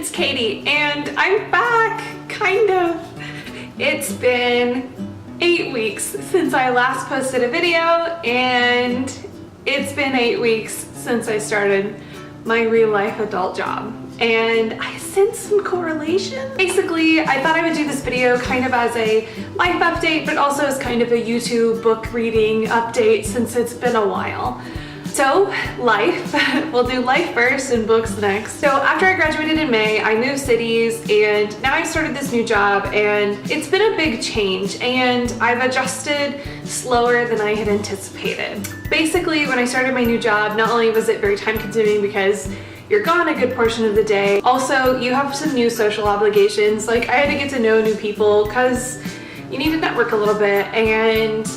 it's Katie, and I'm back, kind of. It's been 8 weeks since I last posted a video, and it's been 8 weeks since I started my real life adult job. And I sense some correlation. Basically, I thought I would do this video kind of as a life update, but also as kind of a YouTube book reading update since it's been a while. So, life. We'll do life first and books next. So after I graduated in May, I moved cities, and now I've started this new job, and it's been a big change, and I've adjusted slower than I had anticipated. Basically, when I started my new job, not only was it very time consuming because you're gone a good portion of the day, also you have some new social obligations. Like, I had to get to know new people because you need to network a little bit, and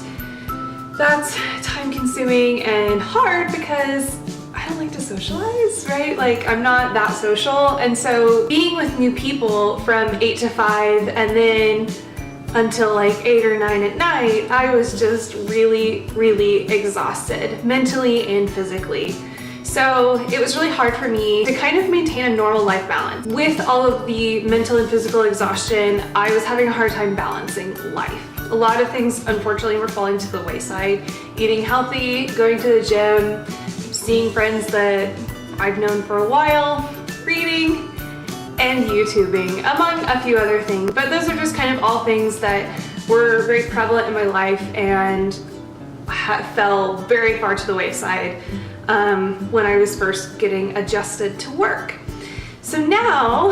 that's time consuming and hard because I don't like to socialize, right? Like, I'm not that social, and so being with new people from 8 to 5 and then until like 8 or 9 at night, I was just really exhausted, mentally and physically. So it was really hard for me to kind of maintain a normal life balance. With all of the mental and physical exhaustion, I was having a hard time balancing life. A lot of things, unfortunately, were falling to the wayside. Eating healthy, going to the gym, seeing friends that I've known for a while, reading, and YouTubing, among a few other things. But those are just kind of all things that were very prevalent in my life and fell very far to the wayside when I was first getting adjusted to work. So now,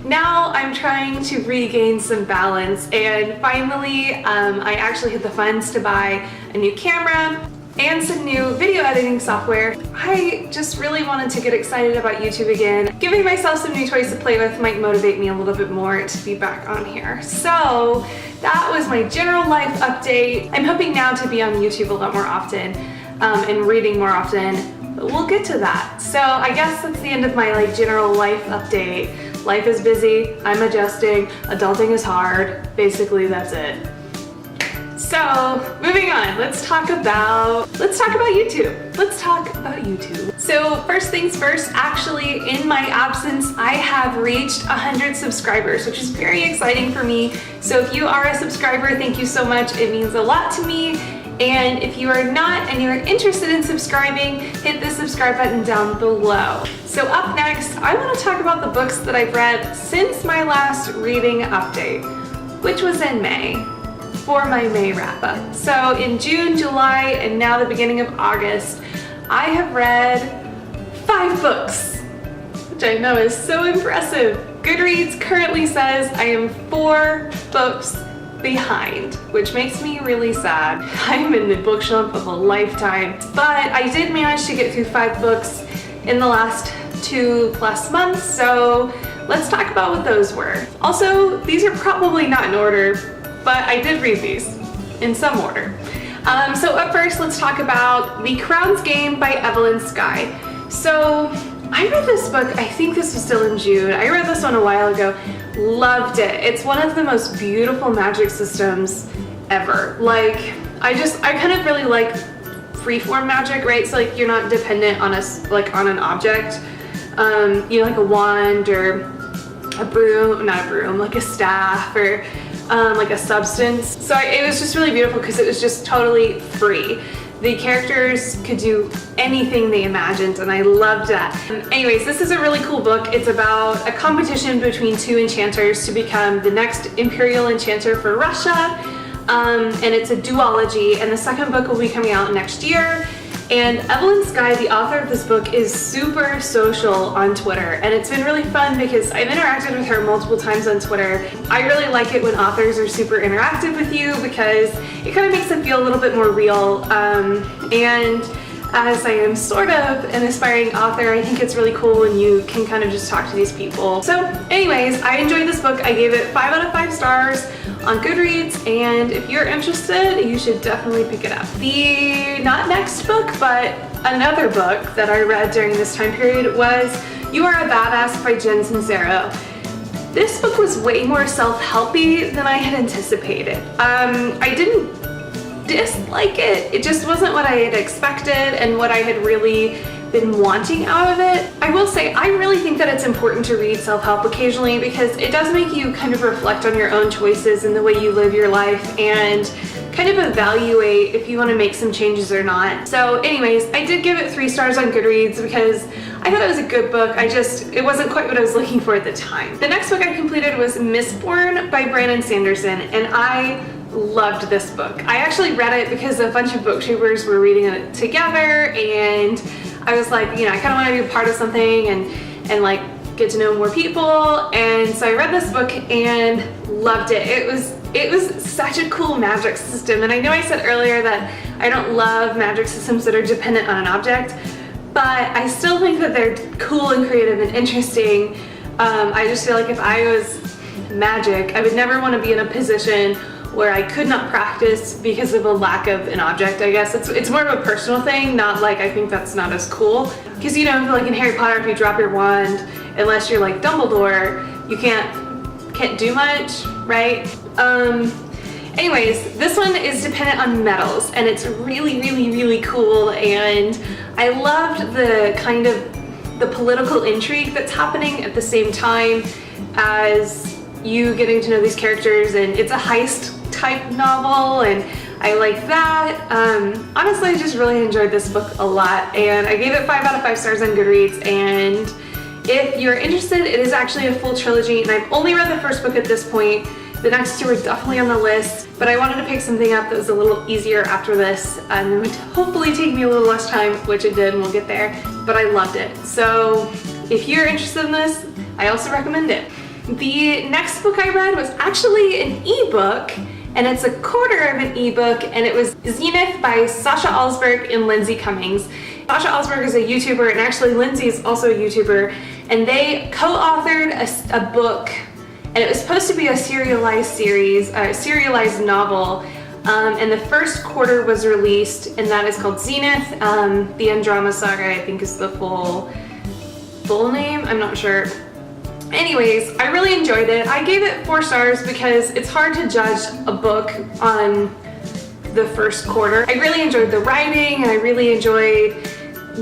now I'm trying to regain some balance, and finally I actually had the funds to buy a new camera and some new video editing software. I just really wanted to get excited about YouTube again. Giving myself some new toys to play with might motivate me a little bit more to be back on here. So that was my general life update. I'm hoping now to be on YouTube a lot more often and reading more often, but we'll get to that. So I guess that's the end of my like general life update. Life is busy, I'm adjusting, adulting is hard. Basically, that's it. So, moving on, let's talk about YouTube. Let's talk about YouTube. So, first things first, actually, in my absence, I have reached 100 subscribers, which is very exciting for me. So if you are a subscriber, thank you so much. It means a lot to me. And if you are not and you're interested in subscribing, hit the subscribe button down below. So up next, I want to talk about the books that I've read since my last reading update, which was in May, for my May wrap-up. So in June, July, and now the beginning of August, I have read 5 books, which I know is so impressive. Goodreads currently says I am 4 books behind, which makes me really sad. I'm in the bookshelf of a lifetime, but I did manage to get through 5 books in the last 2+ months, so let's talk about what those were. Also, these are probably not in order, but I did read these in some order. So up first, let's talk about The Crown's Game by Evelyn Skye. So I read this book, I think this was still in June. I read this one a while ago, loved it. It's one of the most beautiful magic systems ever. Like, I kind of really like freeform magic, right? So like, you're not dependent on on an object, you know, like a wand or a broom, not a broom, like a staff or like a substance. So it was just really beautiful because it was just totally free. The characters could do anything they imagined, and I loved that. Anyways, this is a really cool book. It's about a competition between 2 enchanters to become the next imperial enchanter for Russia, and it's a duology, and the second book will be coming out next year. And Evelyn Skye, the author of this book, is super social on Twitter, and it's been really fun because I've interacted with her multiple times on Twitter. I really like it when authors are super interactive with you because it kind of makes it feel a little bit more real, and as I am sort of an aspiring author, I think it's really cool when you can kind of just talk to these people. So anyways, I enjoyed this book. I gave it 5 out of 5 stars on Goodreads, and if you're interested, you should definitely pick it up. The not next book, but another book that I read during this time period was You Are a Badass by Jen Sincero. This book was way more self-helpy than I had anticipated. I didn't dislike it. It just wasn't what I had expected and what I had really been wanting out of it. I will say, I really think that it's important to read self-help occasionally because it does make you kind of reflect on your own choices and the way you live your life and kind of evaluate if you want to make some changes or not. So anyways, I did give it 3 stars on Goodreads because I thought it was a good book. It wasn't quite what I was looking for at the time. The next book I completed was Mistborn by Sanderson, and I loved this book. I actually read it because a bunch of booktubers were reading it together, and I was like, you know, I kind of want to be a part of something and like get to know more people. And so I read this book and loved it. It was such a cool magic system. And I know I said earlier that I don't love magic systems that are dependent on an object, but I still think that they're cool and creative and interesting. I just feel like if I was magic, I would never want to be in a position where I could not practice because of a lack of an object, I guess. It's more of a personal thing, not like I think that's not as cool. Because you know, like in Harry Potter, if you drop your wand, unless you're like Dumbledore, you can't do much, right? Anyways, this one is dependent on metals, and it's really, really, really cool, and I loved the kind of the political intrigue that's happening at the same time as you getting to know these characters, and it's a heist type novel, and I like that. Honestly, I just really enjoyed this book a lot, and I gave it 5 out of 5 stars on Goodreads. And if you're interested, it is actually a full trilogy, and I've only read the first book at this point. The next 2 are definitely on the list, but I wanted to pick something up that was a little easier after this, and it would hopefully take me a little less time, which it did, and we'll get there, but I loved it. So if you're interested in this, I also recommend it. The next book I read was actually an ebook, and it's a quarter of an ebook, and it was Zenith by Sasha Alsberg and Linsdey Cummings. Sasha Alsberg is a YouTuber, and actually Linsdey is also a YouTuber, and they co-authored a book, and it was supposed to be a serialized novel, and the first quarter was released, and that is called Zenith. The Andromeda Saga, I think, is the full name. I'm not sure. Anyways, I really enjoyed it. I gave it 4 stars because it's hard to judge a book on the first quarter. I really enjoyed the writing, and I really enjoyed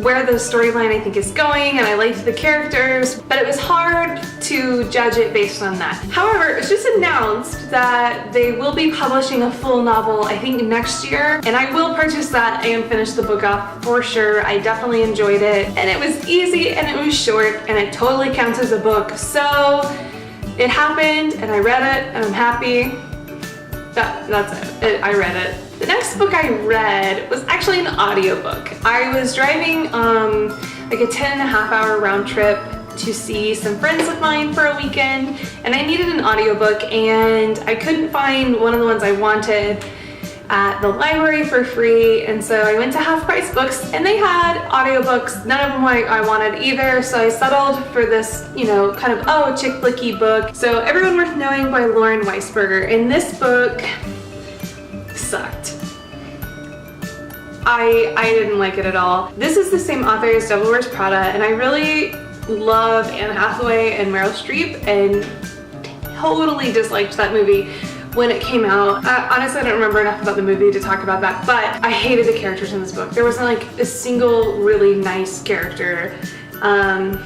where the storyline I think is going, and I liked the characters, but it was hard to judge it based on that. However, it's just announced that they will be publishing a full novel, I think next year, and I will purchase that and finish the book off for sure. I definitely enjoyed it, and it was easy, and it was short, and it totally counts as a book. So it happened, and I read it, and I'm happy. That's it. I read it. The next book I read was actually an audiobook. I was driving like a 10.5-hour round trip to see some friends of mine for a weekend, and I needed an audiobook, and I couldn't find one of the ones I wanted at the library for free, and so I went to Half Price Books, and they had audiobooks. None of them I wanted either, so I settled for this, you know, kind of, chick flicky book. So Everyone Worth Knowing by Weisberger, and this book sucked. I didn't like it at all. This is the same author as Devil Wears Prada, and I really love Anne Hathaway and Meryl Streep, and totally disliked that movie when it came out. Honestly, I don't remember enough about the movie to talk about that, but I hated the characters in this book. There wasn't like a single really nice character, and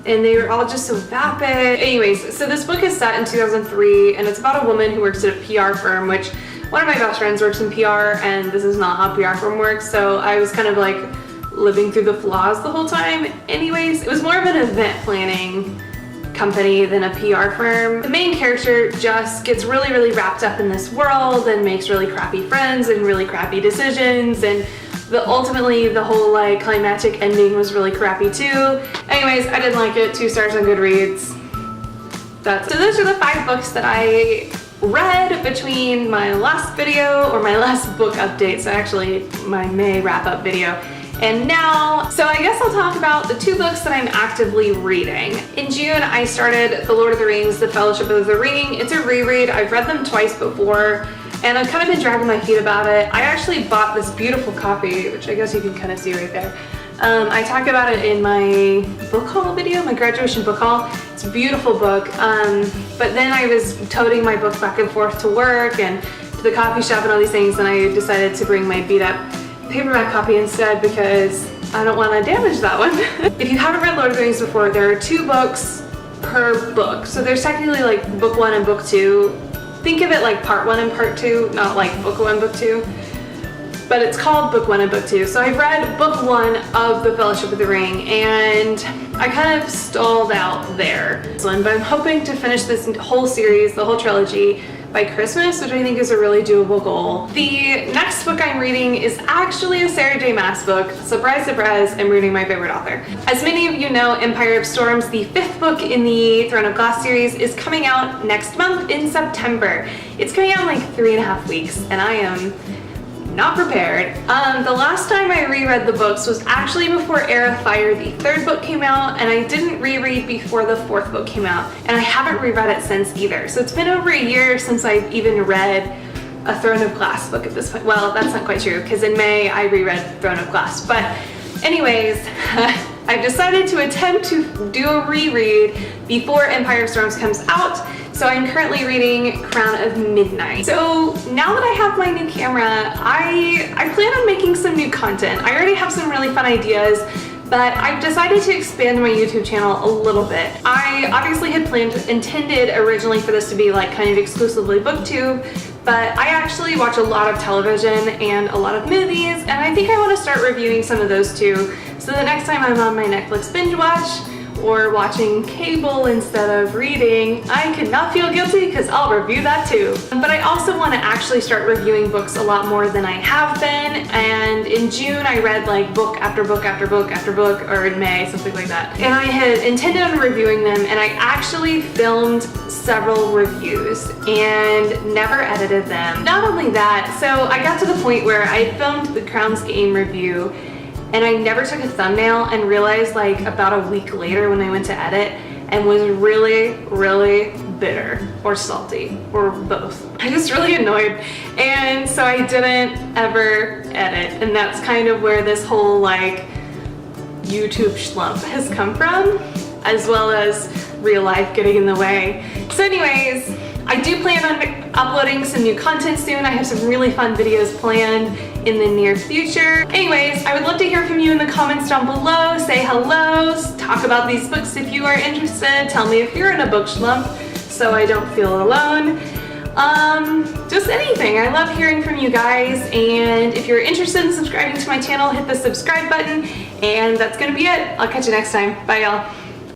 they were all just so vapid. Anyways, so this book is set in 2003, and it's about a woman who works at a PR firm, which one of my best friends works in PR, and this is not how PR firm works, so I was kind of like living through the flaws the whole time. Anyways, it was more of an event planning company than a PR firm. The main character just gets really, really wrapped up in this world and makes really crappy friends and really crappy decisions, and ultimately the whole like climactic ending was really crappy too. Anyways, I didn't like it. 2 stars on Goodreads. So those are the 5 books that I read between my last video, or my last book update, so actually my May wrap-up video, and now. So I guess I'll talk about the 2 books that I'm actively reading. In June, I started The Lord of the Rings, The Fellowship of the Ring. It's a reread. I've read them twice before, and I've kind of been dragging my feet about it. I actually bought this beautiful copy, which I guess you can kind of see right there. I talk about it in my book haul video, my graduation book haul. It's a beautiful book, but then I was toting my book back and forth to work and to the coffee shop and all these things, and I decided to bring my beat up paperback copy instead because I don't want to damage that one. If you haven't read Lord of the Rings before, there are 2 books per book. So there's technically like book 1 and book 2. Think of it like part 1 and part 2, not like book 1, book 2. But it's called book 1 and book 2. So I've read book 1 of The Fellowship of the Ring, and I kind of stalled out there. But I'm hoping to finish this whole series, the whole trilogy, by Christmas, which I think is a really doable goal. The next book I'm reading is actually a Sarah J. Maas book. Surprise, surprise, I'm reading my favorite author. As many of you know, Empire of Storms, the 5th book in the Throne of Glass series, is coming out next month in September. It's coming out in like 3.5 weeks, and I am not prepared. The last time I reread the books was actually before Heir of Fire, the 3rd book came out, and I didn't reread before the 4th book came out, and I haven't reread it since either. So it's been over a year since I've even read a Throne of Glass book at this point. Well, that's not quite true, because in May I reread Throne of Glass. But anyways, I've decided to attempt to do a reread before Empire of Storms comes out. So I'm currently reading Crown of Midnight. So now that I have my new camera, I plan on making some new content. I already have some really fun ideas, but I've decided to expand my YouTube channel a little bit. I obviously had intended originally for this to be like kind of exclusively BookTube, but I actually watch a lot of television and a lot of movies, and I think I want to start reviewing some of those too. So the next time I'm on my Netflix binge watch, or watching cable instead of reading, I could not feel guilty because I'll review that too. But I also want to actually start reviewing books a lot more than I have been, and in June I read like book after book after book after book, or in May, something like that. And I had intended on reviewing them, and I actually filmed several reviews and never edited them. Not only that, so I got to the point where I filmed the Crown's Game review, and I never took a thumbnail, and realized like about a week later when I went to edit, and was really, really bitter or salty or both. I was really annoyed, and so I didn't ever edit, and that's kind of where this whole like YouTube slump has come from, as well as real life getting in the way. So anyways, I do plan on uploading some new content soon. I have some really fun videos planned in the near future. Anyways, I would love to hear from you in the comments down below. Say hello, talk about these books if you are interested. Tell me if you're in a book slump so I don't feel alone. Just anything. I love hearing from you guys, and if you're interested in subscribing to my channel, hit the subscribe button, and that's gonna be it. I'll catch you next time. Bye y'all.